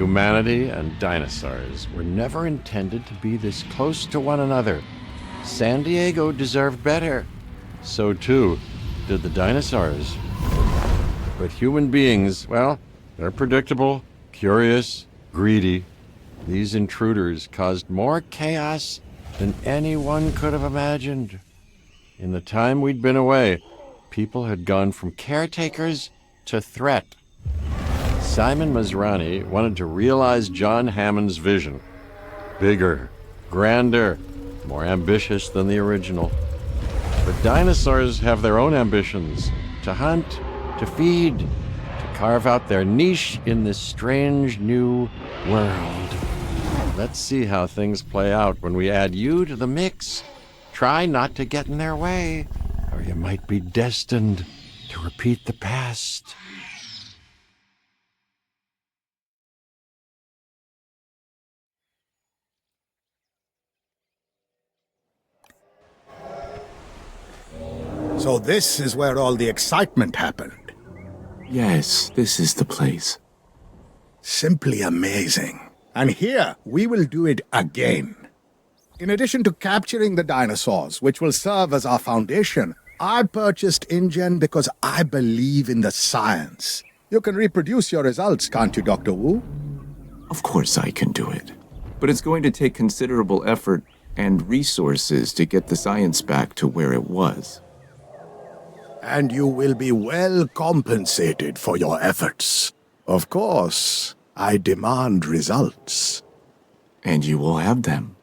Humanity and dinosaurs were never intended to be this close to one another. San Diego deserved better. So too did the dinosaurs. But human beings, well, they're predictable, curious, greedy. These intruders caused more chaos than anyone could have imagined. In the time we'd been away, people had gone from caretakers to threat. Simon Masrani wanted to realize John Hammond's vision. Bigger, grander, more ambitious than the original. But dinosaurs have their own ambitions: to hunt, to feed, to carve out their niche in this strange new world. Let's see how things play out when we add you to the mix. Try not to get in their way, or you might be destined to repeat the past. So this is where all the excitement happened. Yes, this is the place. Simply amazing. And here, we will do it again. In addition to capturing the dinosaurs, which will serve as our foundation, I purchased InGen because I believe in the science. You can reproduce your results, can't you, Dr. Wu? Of course I can do it. But it's going to take considerable effort and resources to get the science back to where it was. And you will be well compensated for your efforts. Of course, I demand results. And you will have them.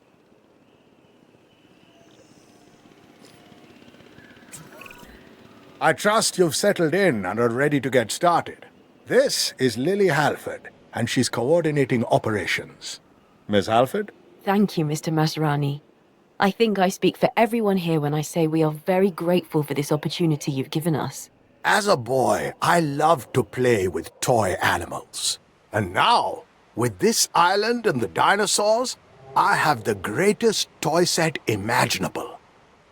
I trust you've settled in and are ready to get started. This is Lily Halford, and she's coordinating operations. Miss Halford? Thank you, Mr. Masrani. I think I speak for everyone here when I say we are very grateful for this opportunity you've given us. As a boy, I loved to play with toy animals. And now, with this island and the dinosaurs, I have the greatest toy set imaginable.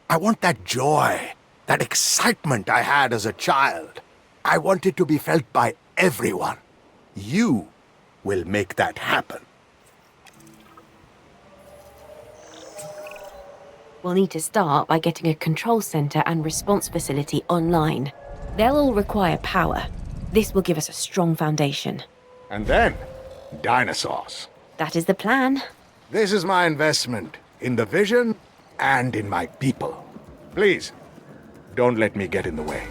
I want that joy, that excitement I had as a child. I want it to be felt by everyone. You will make that happen. We'll need to start by getting a control center and response facility online. They'll all require power. This will give us a strong foundation. And then, dinosaurs. That is the plan. This is my investment in the vision and in my people. Please, don't let me get in the way.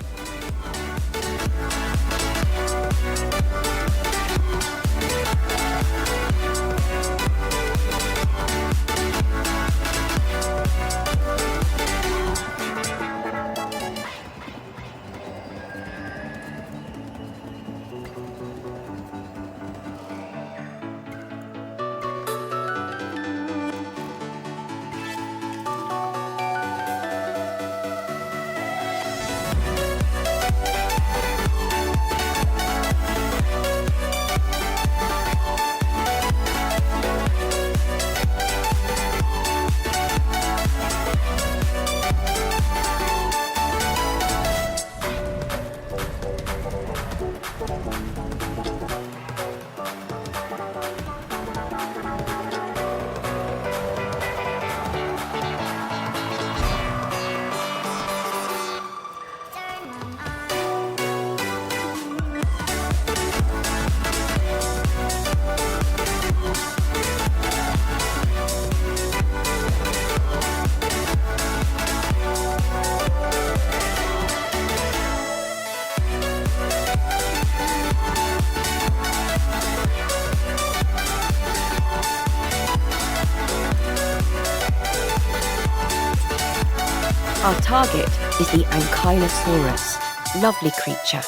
Our target is the Ankylosaurus. Lovely creature.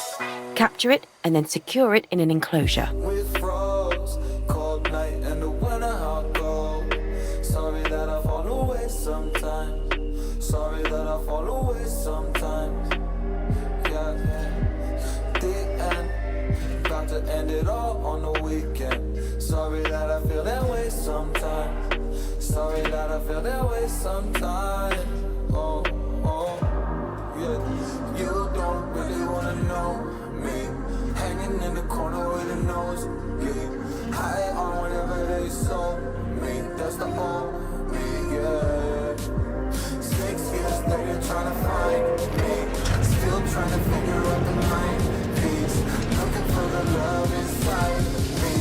Capture it and then secure it in an enclosure. With frogs, cold night and the winter hot cold. Sorry that I fall away sometimes. Sorry that I fall away sometimes. Yeah. The end. Got to end it all on the weekend. Sorry that I feel that way sometimes. Sorry that I feel that way sometimes. Oh, yeah. You don't really wanna know me. Hanging in the corner with a nosebleed. High on old me, that's the old me, yeah. 6 years later, trying to find me, still trying to figure out the mind piece, looking for the love inside me.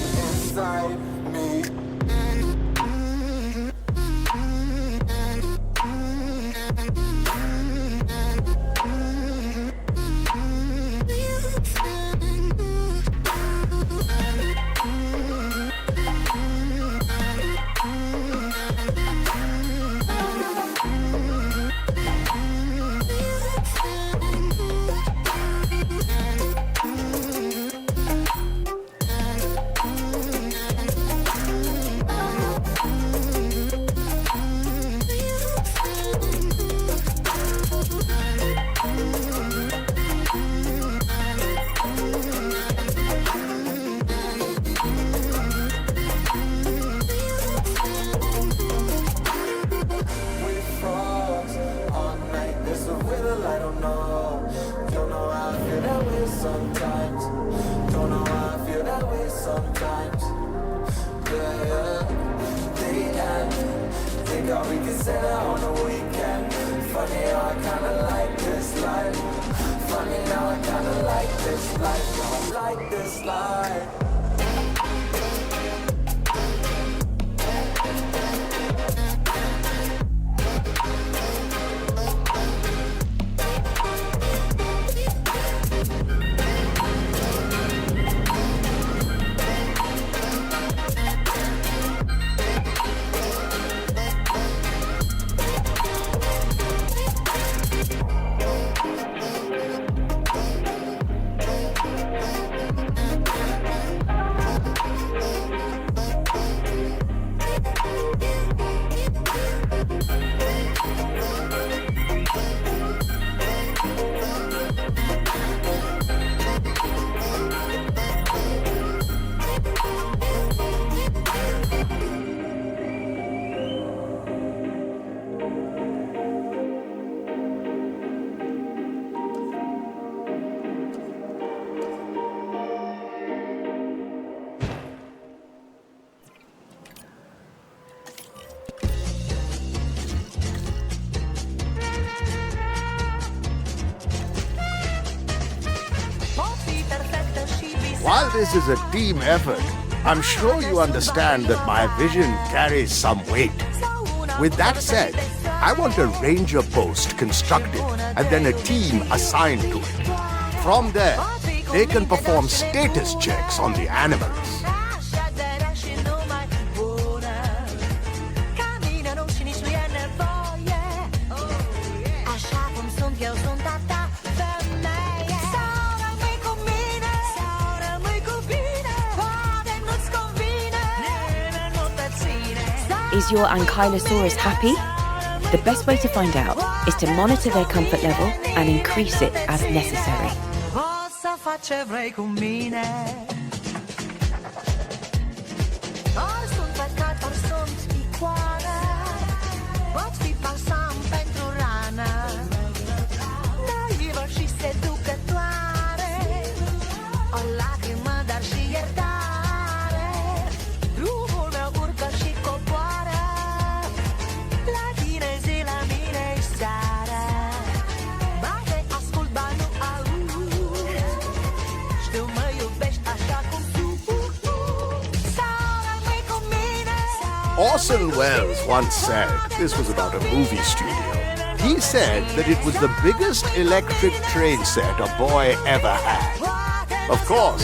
While this is a team effort, I'm sure you understand that my vision carries some weight. With that said, I want a ranger post constructed and then a team assigned to it. From there, they can perform status checks on the animals. Is your Ankylosaurus happy? The best way to find out is to monitor their comfort level and increase it as necessary. Orson Welles once said, this was about a movie studio, he said that it was the biggest electric train set a boy ever had. Of course,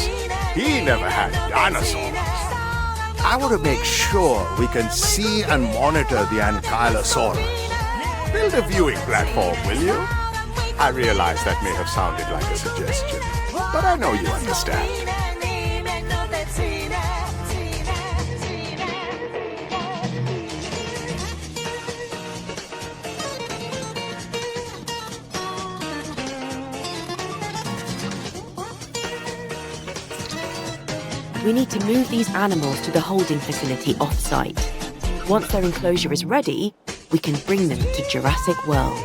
he never had dinosaurs. I want to make sure we can see and monitor the Ankylosaurus. Build a viewing platform, will you? I realize that may have sounded like a suggestion, but I know you understand. We need to move these animals to the holding facility off-site. Once their enclosure is ready, we can bring them to Jurassic World.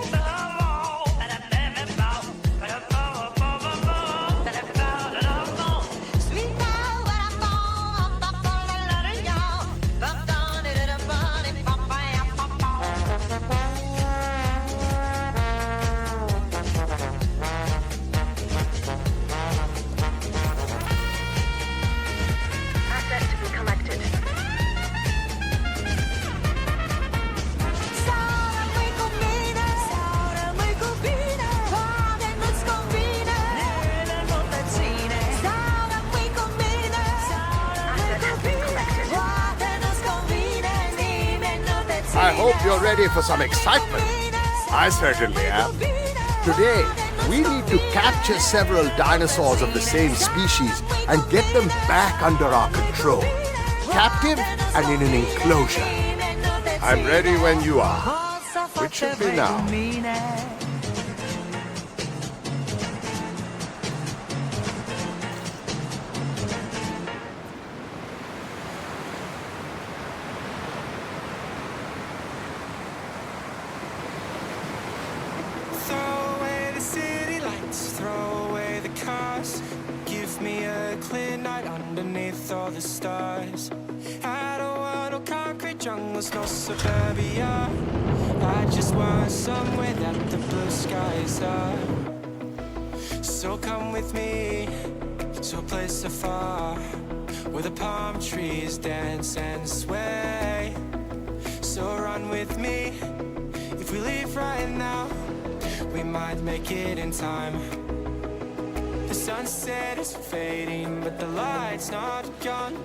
hope you're ready for some excitement. I certainly am. Today, we need to capture several dinosaurs of the same species and get them back under our control, captive and in an enclosure. I'm ready when you are, which should be now. Throw away the city lights, throw away the cars. Give me a clear night underneath all the stars. I don't want no concrete jungles, no suburbia. I just want somewhere that the blue skies are. So come with me to a place so far, where the palm trees dance and sway. So run with me. If we leave right now, we might make it in time. The sunset is fading, but the light's not gone.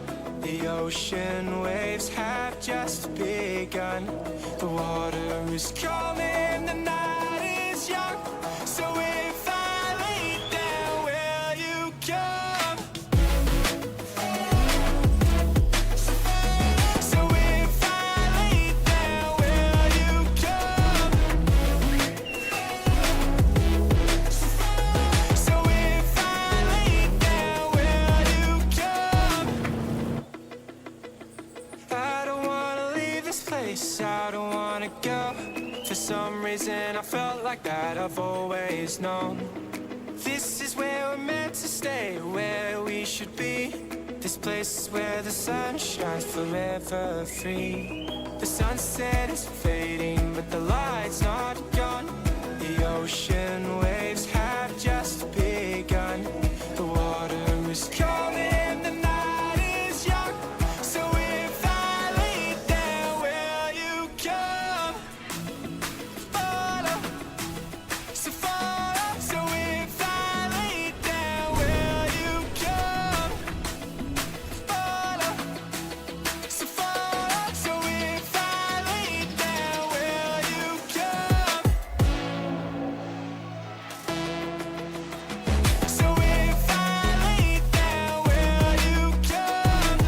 The ocean waves have just begun. The water is calling, the night is young. So if I lay down, will you come? So if I lay down, will you come? So if I lay down, will you come? I don't wanna leave this place, I don't wanna go. For some reason I felt like that I've always known. This is where we're meant to stay, where we should be. This place is where the sun shines forever free. The sunset is fading, but the light's not gone. The ocean waves have just begun. The water is calling, the night is young. So if I lay down, will you come? Follow, so follow. So if I lay down, will you come? Follow, so follow. So if I lay down, will you come? So if I lay down, will you come?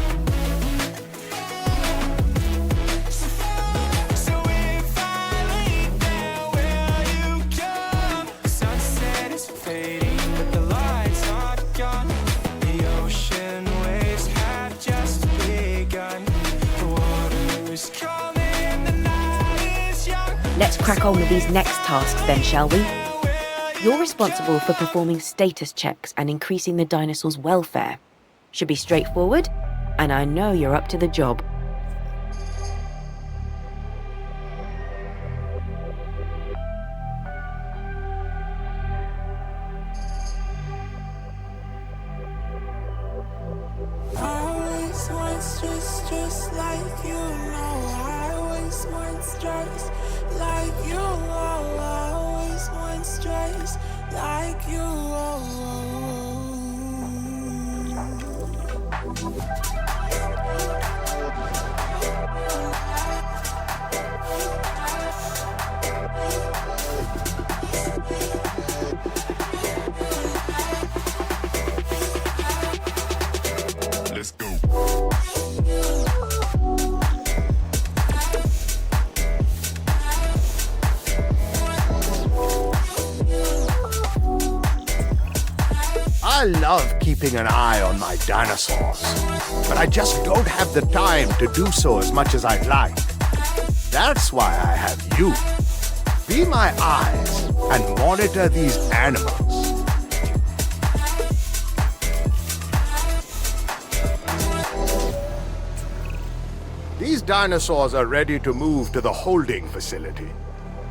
So if I lay down, will you come? The sunset is fading, but the light's not gone. The ocean waves have just begun. The water is calling, the night is young. Let's crack on with these next tasks then, shall we? You're responsible for performing status checks and increasing the dinosaurs' welfare. Should be straightforward, and I know you're up to the job. Always wants just like you know. I always wants just like you. Always wants just like you. Let's go. I love keeping an eye on my dinosaurs, but I just don't have the time to do so as much as I'd like. That's why I have you. Be my eyes and monitor these animals. These dinosaurs are ready to move to the holding facility.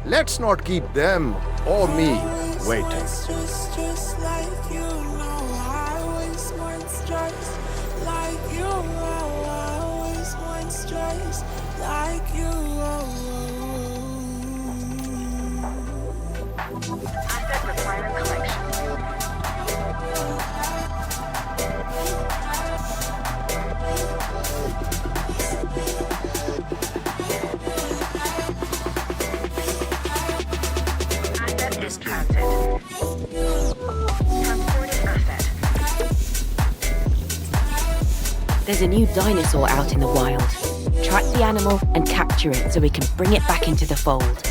Let's not keep them or me waiting. Just like you know. I always wants just like you. Always wants just like you. Asset require collection. There's a new dinosaur out in the wild. Track the animal and capture it so we can bring it back into the fold.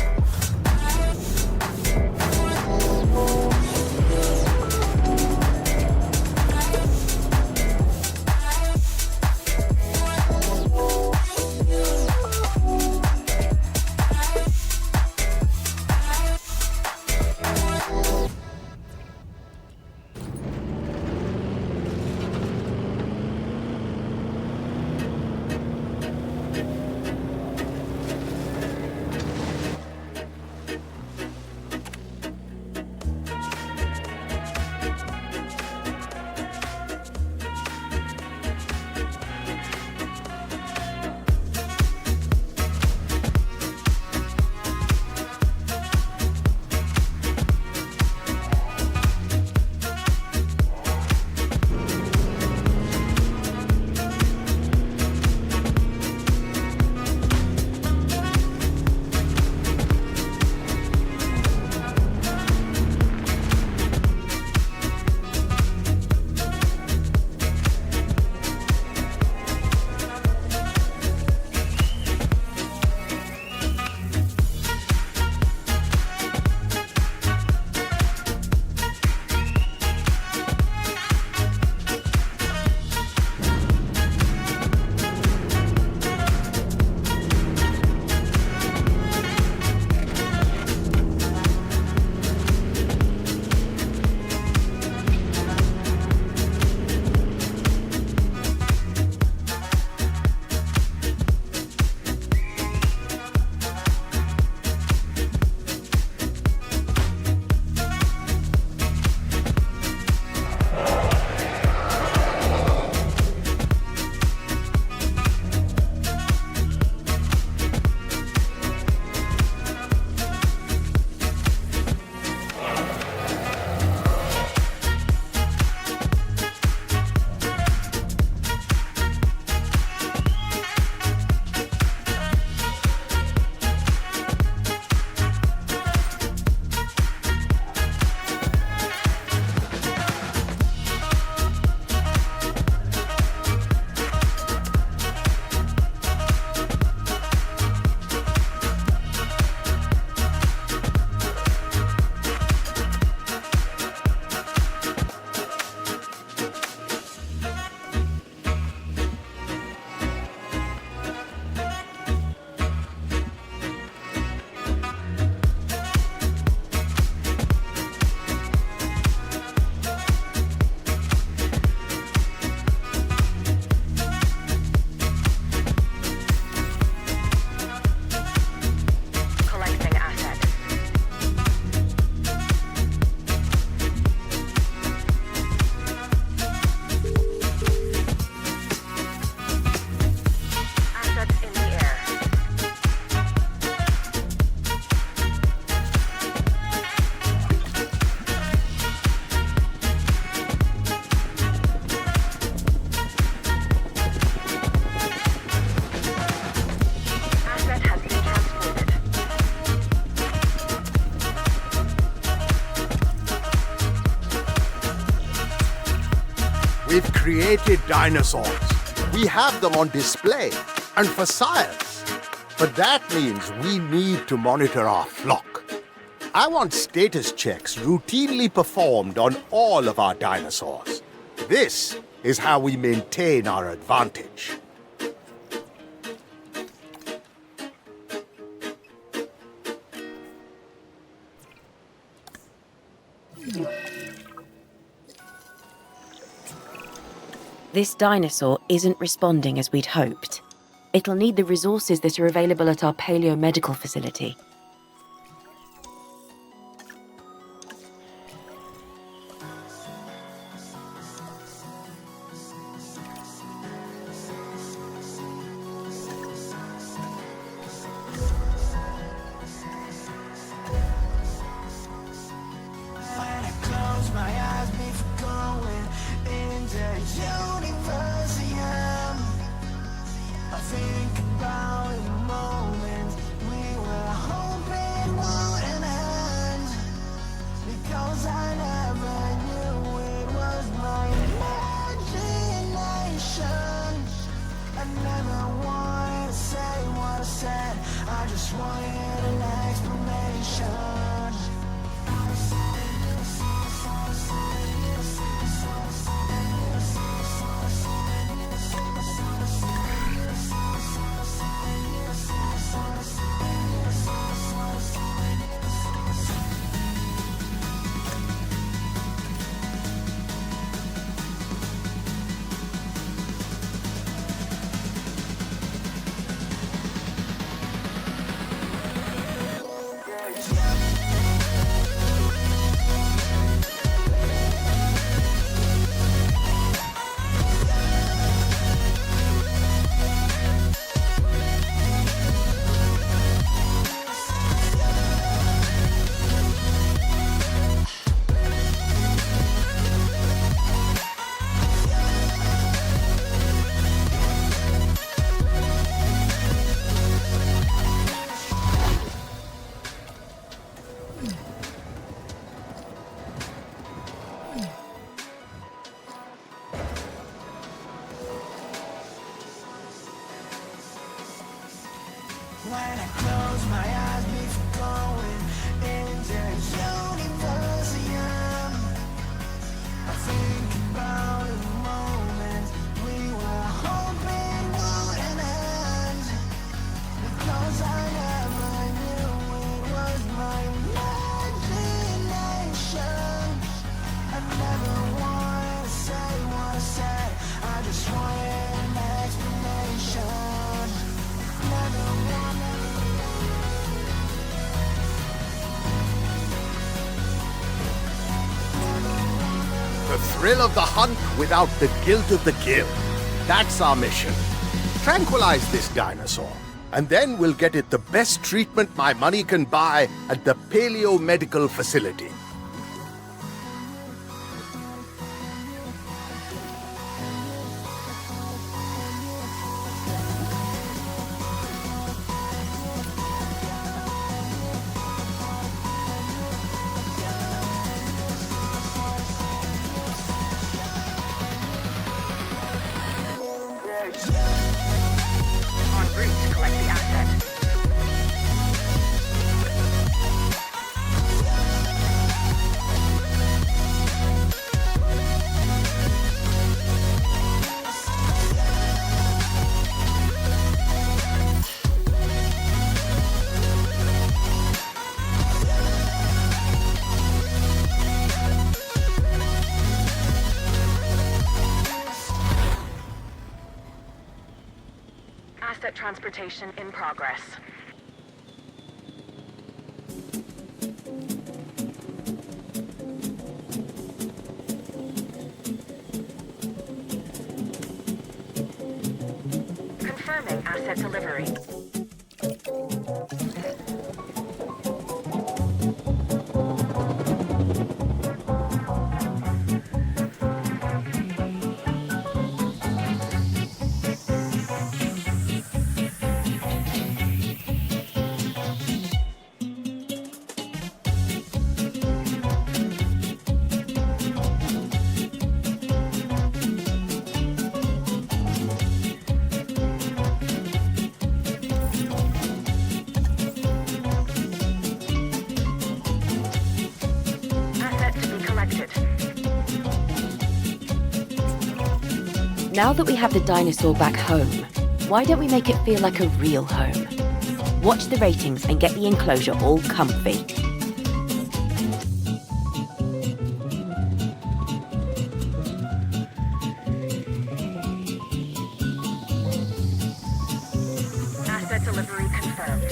We've created dinosaurs. We have them on display and for science. But that means we need to monitor our flock. I want status checks routinely performed on all of our dinosaurs. This is how we maintain our advantage. This dinosaur isn't responding as we'd hoped. It'll need the resources that are available at our paleomedical facility. say what I said. I just wanted an explanation. When I close my eyes before going into universum, I think about the moment we were hoping wouldn't end, because I never knew it was my imagination. I never wanted to say what I said, I just wanted an explanation. Never wanted. The thrill of the hunt without the guilt of the kill. That's our mission. Tranquilize this dinosaur, and then we'll get it the best treatment my money can buy at the Paleo-Medical Facility. En route to collect the asset. Asset transportation in progress. Confirming asset delivery. Now that we have the dinosaur back home, why don't we make it feel like a real home? Watch the ratings and get the enclosure all comfy. Asset delivery confirmed.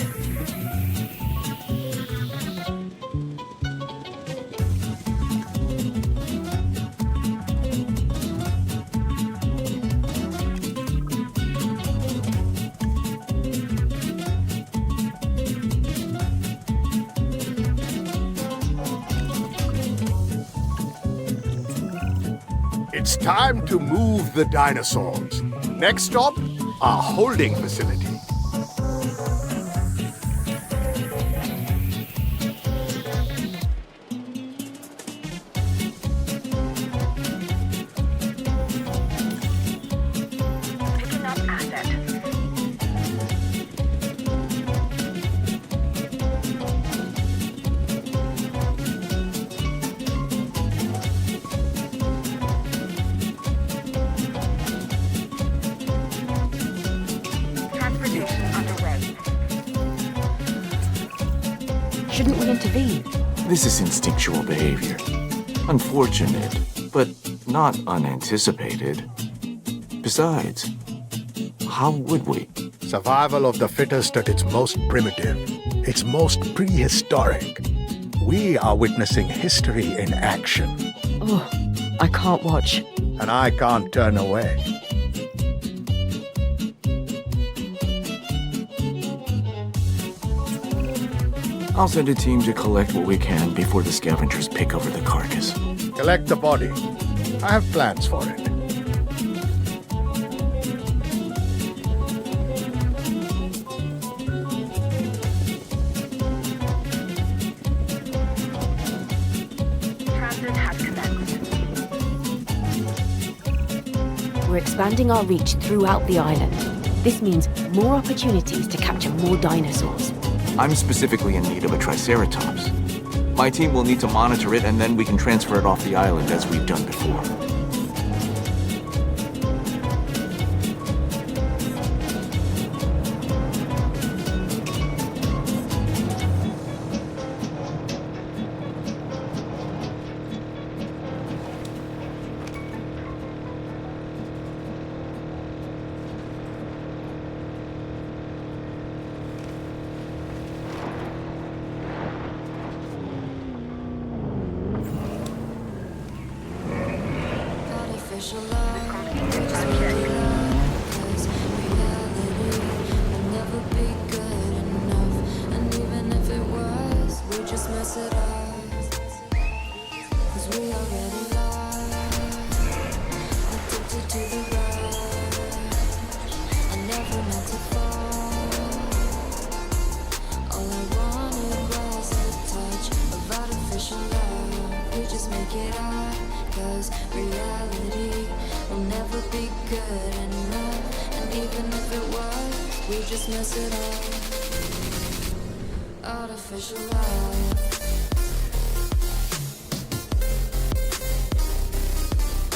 It's time to move the dinosaurs. Next stop, our holding facility. Picking up asset. intervene? This is instinctual behavior. Unfortunate, but not unanticipated. Besides, how would we? Survival of the fittest at its most primitive, its most prehistoric. We are witnessing history in action, Oh, I can't watch. and I can't turn away. I'll send a team to collect what we can before the scavengers pick over the carcass. Collect the body. I have plans for it. Transit has commenced. We're expanding our reach throughout the island. This means more opportunities to capture more dinosaurs. I'm specifically in need of a Triceratops. My team will need to monitor it, and then we can transfer it off the island as we've done before. Artificial love, Unchecked. will never be good enough. And even if it was, we just mess it up. 'Cause we already lost, addicted to the rush. I never meant to fall. All I wanted was a touch of artificial love. We just make it up, 'cause reality will never be good enough. And even if it was, we just mess it up. Artificial love.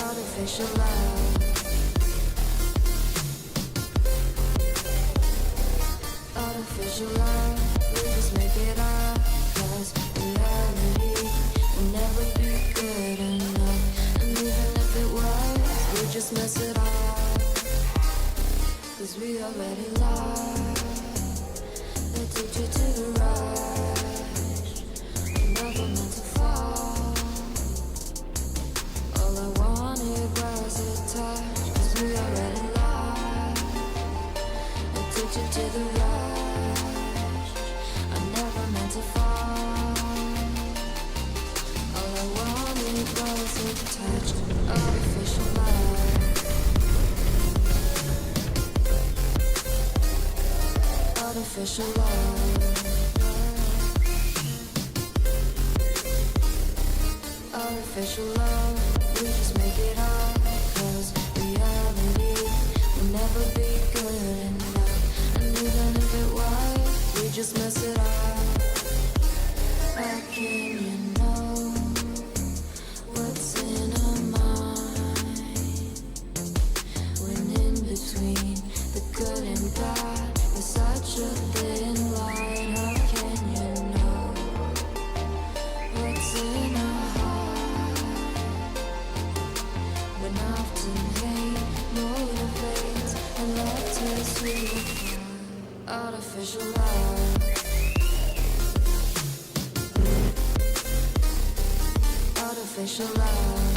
Artificial love. Artificial love. We just make it up, 'cause reality will never be good enough. And even if it was, we just mess it up. 'Cause we already lost, addicted to the rush. Never meant to fall. All I wanted was a touch. 'Cause we already lost, addicted to the rush. I never meant to fall. All I wanted was a touch. Artificial love. Artificial love. Artificial love. We just make it up, 'cause reality will never be good enough. And even if it was, we just mess it up. How can you know what's in our mind? When in between the good and bad, there's such a thin line. How can you know what's in our heart? When often hate motivates and love tears you apart. Artificial love. Artificial love.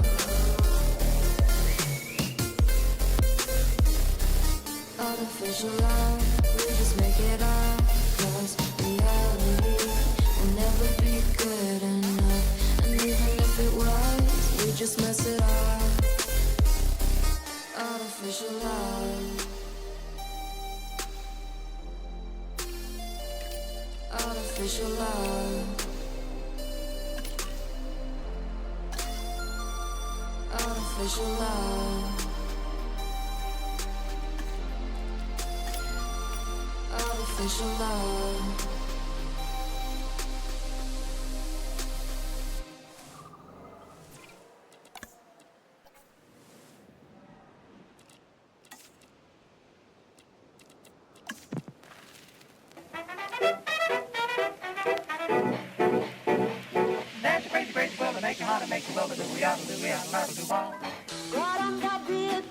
Artificial love. We just make it up, 'cause reality will never be good enough. And even if it was, we just mess it up. Artificial love. Artificial love. Artificial love. Artificial love.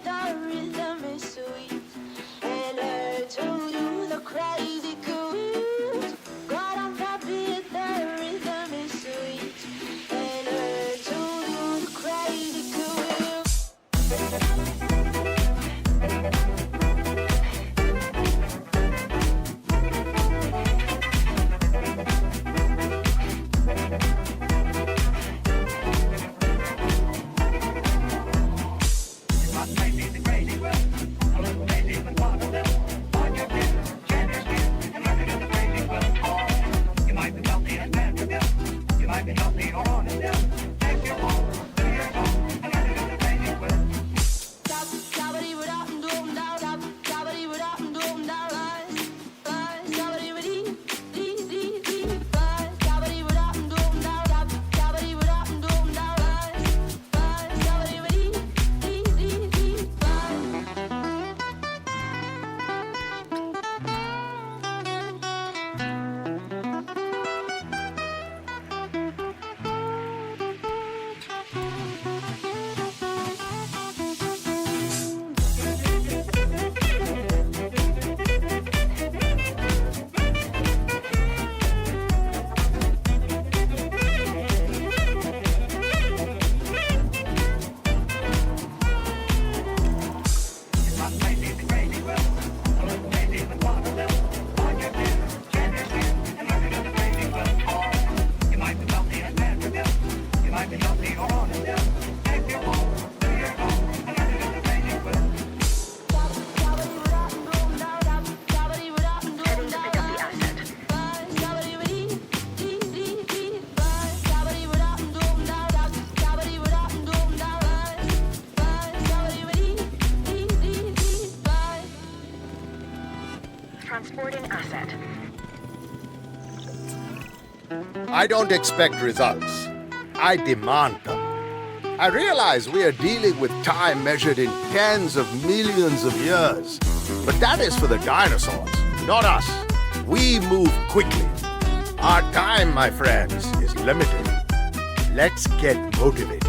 the rhythm is sweet. Hello to the crazy cool. God on the beat, the rhythm is sweet. Hello to the crazy cool. Heading to pick up the asset. Transporting asset. I don't expect results. I demand them. I realize we are dealing with time measured in tens of millions of years. But that is for the dinosaurs, not us. We move quickly. Our time, my friends, is limited. Let's get motivated.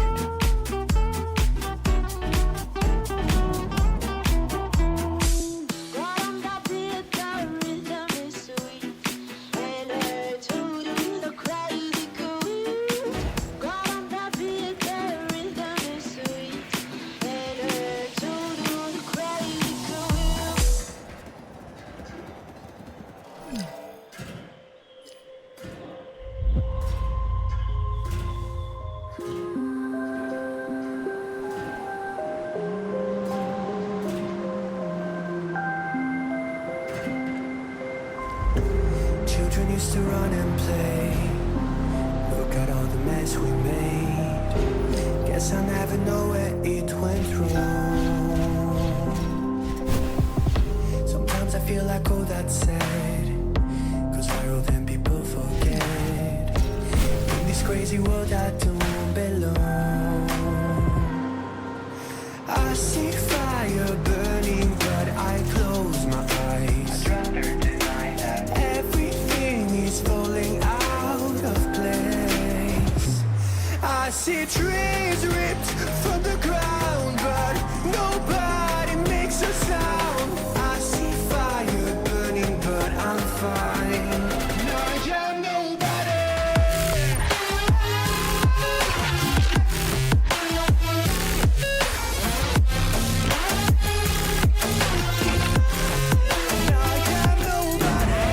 Children used to run and play. Look at all the mess we made. Guess I never know where it went wrong. Sometimes I feel like all that's sad, 'cause we're old and people forget. In this crazy world I don't belong. I see fire burning but I close my eyes. Everything is falling out of place. I see trees ripped from the ground, but nobody makes a sound. I see fire burning, but I'm fine. No, I'm nobody. No, I'm nobody.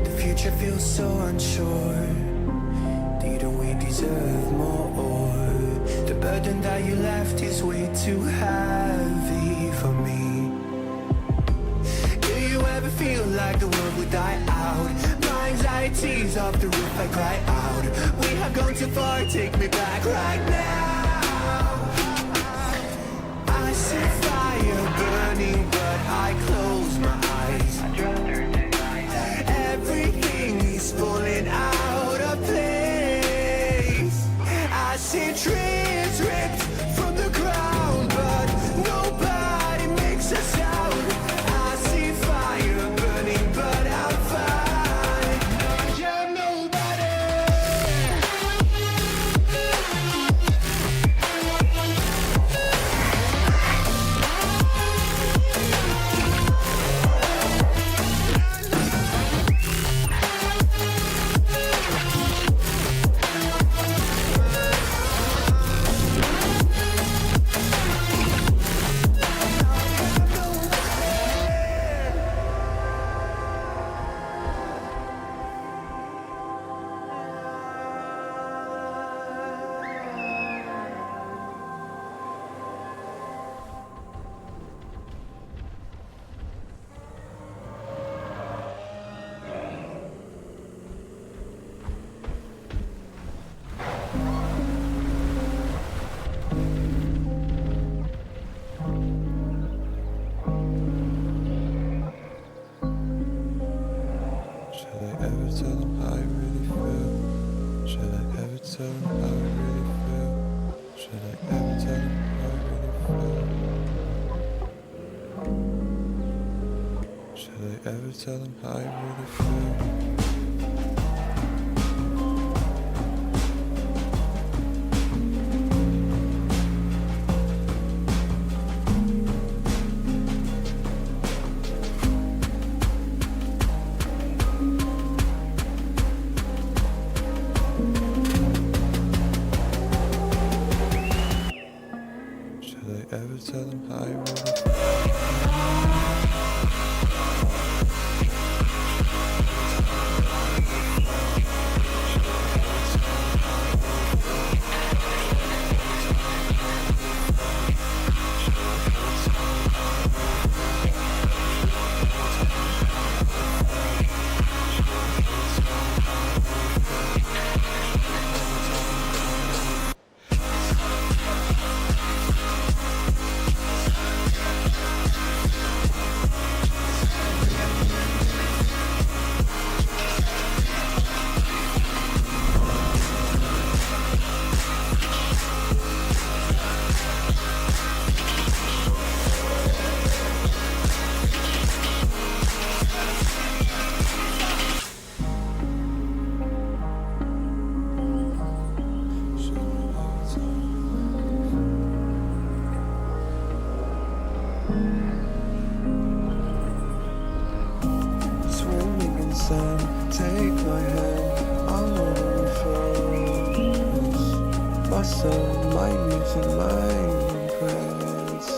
The future feels so unsure. Didn't we deserve more? The burden that you left is way too heavy for me. Do you ever feel like the world would die out? My anxiety's off the roof, I cry out. We have gone too far, take me back right now. I see fire burning, but tell him how I really feel? Should I ever tell him how I really feel? Should I ever tell him how I really feel? Ever tell them how I really swimming in sand, take my hand, I wanna focus. My soul, my music, my presence.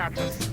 status.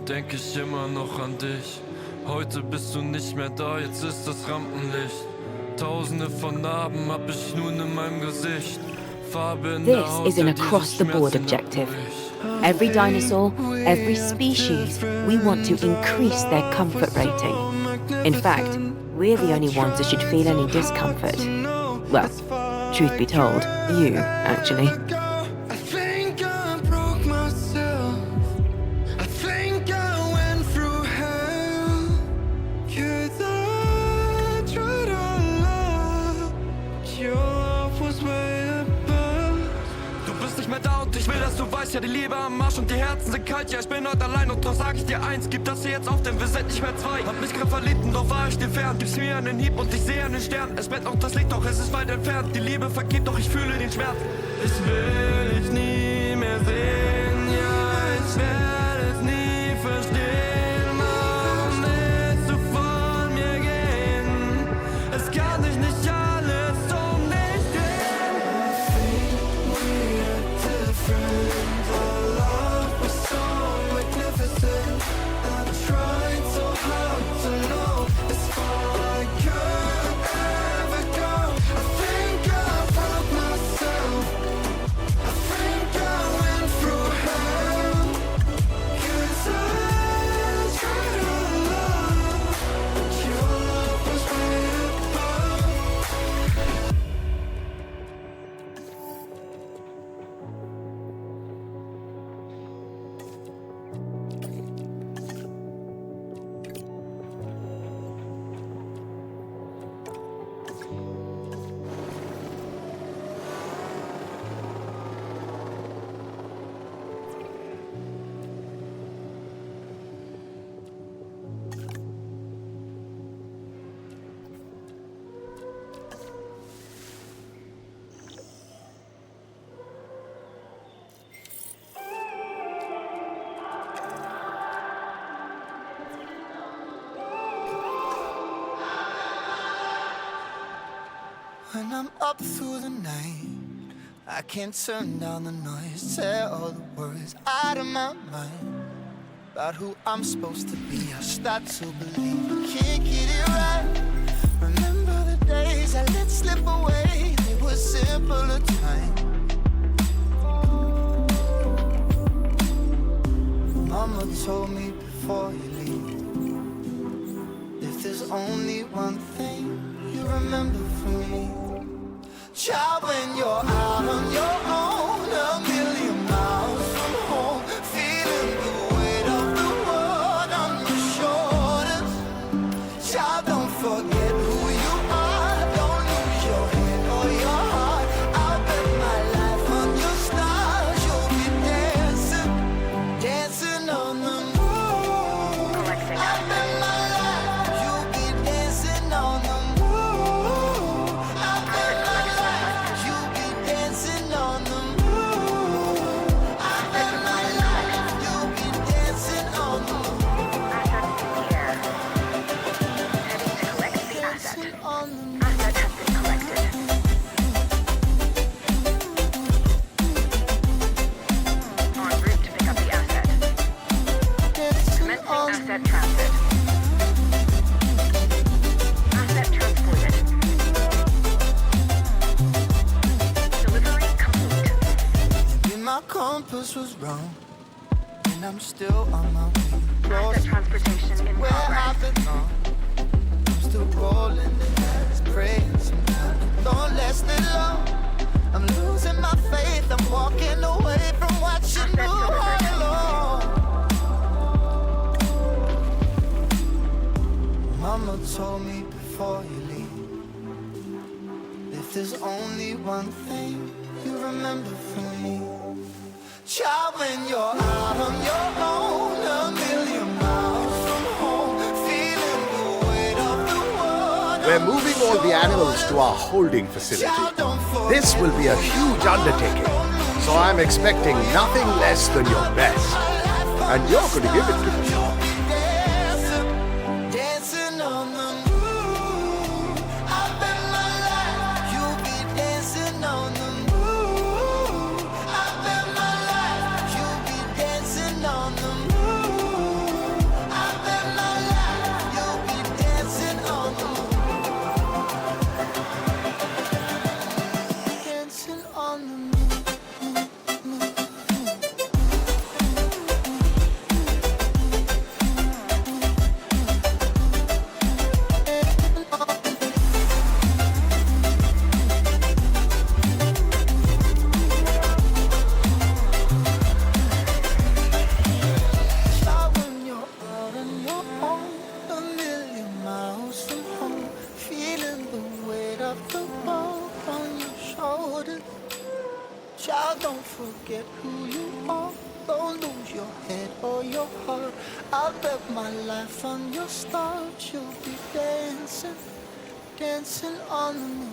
Denke ich immer noch an dich. Heute bist du nicht mehr da, jetzt ist das Rampenlicht. Tausende von Narben hab ich nun in meinem Gesicht. Farbe in der This Haut, is an ja, diese across-the-board Schmerzen objective. erbrich. Every dinosaur, every species, we want to increase their comfort rating. In fact, we're the only ones that should feel any discomfort. Well, truth be told, you, actually. I think I broke myself. I think I went through hell. 'Cause I tried our love. Your love was way above. Du bist nicht mehr da und ich will, dass du weißt, ja, die Liebe am Arsch und die Herzen sind kalt. Ja, ich bin heute allein und doch sag ich dir eins, gib das hier jetzt auf, denn wir sind nicht mehr zwei. Hab mich grad verliebt und doch war ich dir fern. Gib's mir einen Hieb und ich sehe einen Stern. Es brennt auch das Licht, doch es ist weit entfernt. Die Liebe vergeht, doch ich fühle den Schmerz. Ich will dich nie mehr sehen, ja, ich werde es nie When I'm up through the night, I can't turn down the noise, tear all the worries out of my mind. About who I'm supposed to be, I start to believe I can't get it right. Remember the days I let slip away, they were simpler times. Mama told me before you leave, if there's only one thing you remember from me, child, when you're out on your own, a million miles from home, feeling the weight of the world on your shoulders. Child, don't forget who you are, don't lose your head or your heart. I'll bet my life on your stars, you'll be dancing, dancing on the moon. I'll bet my life, you'll be dancing on the moon. I'll bet my life, you'll be dancing on the moon. I'll bet my life, you'll be dancing on the moon. Assets in the air. Heading to collect the asset. On the moon. Asset has been collected. En route to pick up the asset. Commencing asset transit. Asset transported. Delivery complete. Maybe my compass was wrong, and I'm still on my way. Asset transportation in Where I progress. belong, I'm still rolling the dice, praying sometimes don't last it long. I'm losing my faith, I'm walking away from what you knew all along. Mama told me before you leave, if there's only one thing you remember from me, child, when you're out on your own, a million miles from home, feeling the weight of the world. We're moving all the animals to our holding facility. This will be a huge undertaking, so I'm expecting nothing less than your best. And you're going to give it to me. Dancing on the moon. I bet my life you'll be dancing on the moon. I bet my life you'll be dancing on the moon. I bet my life you'll be dancing on the moon. Dancing on the moon. Child, when you're out on your own, a million miles from home, feeling the weight of the world on your shoulders. Child, don't forget who you are, don't lose your head or your heart. I'll bet my life on your stars, you'll be dancing, dancing on the moon.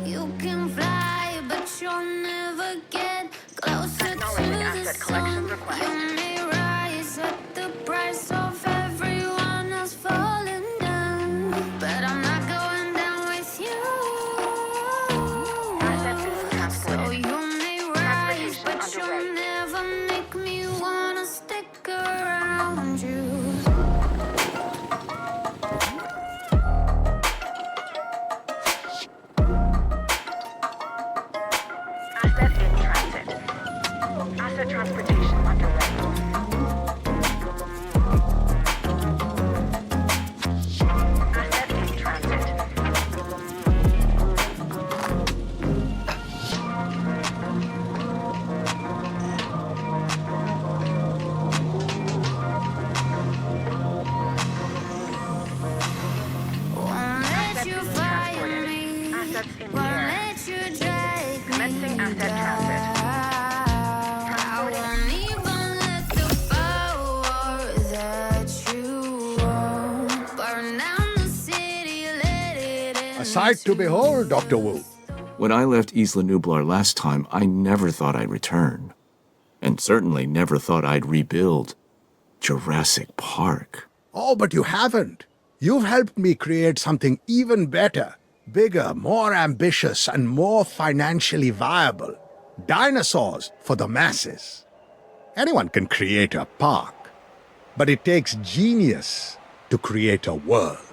You can fly, but you'll never get closer Acknowledging to the asset collection sun. request. You may rise at the price of everyone else falling down, but I'm not going down with you. Asset being So transported. you may rise, Transportation but you'll underway. never make me wanna stick around you. Asset in transit. Asset transportation underway. Asset in transit. Won't let you fire me. Assets in the Won't air. let you drag Commencing me asset transit. down. I won't even let the power that you own burn down the city, let it in. A sight to behold, Dr. Wu. When I left Isla Nublar last time, I never thought I'd return. And certainly never thought I'd rebuild Jurassic Park. Oh, but you haven't. You've helped me create something even better, bigger, more ambitious, and more financially viable. Dinosaurs for the masses. Anyone can create a park, but it takes genius to create a world.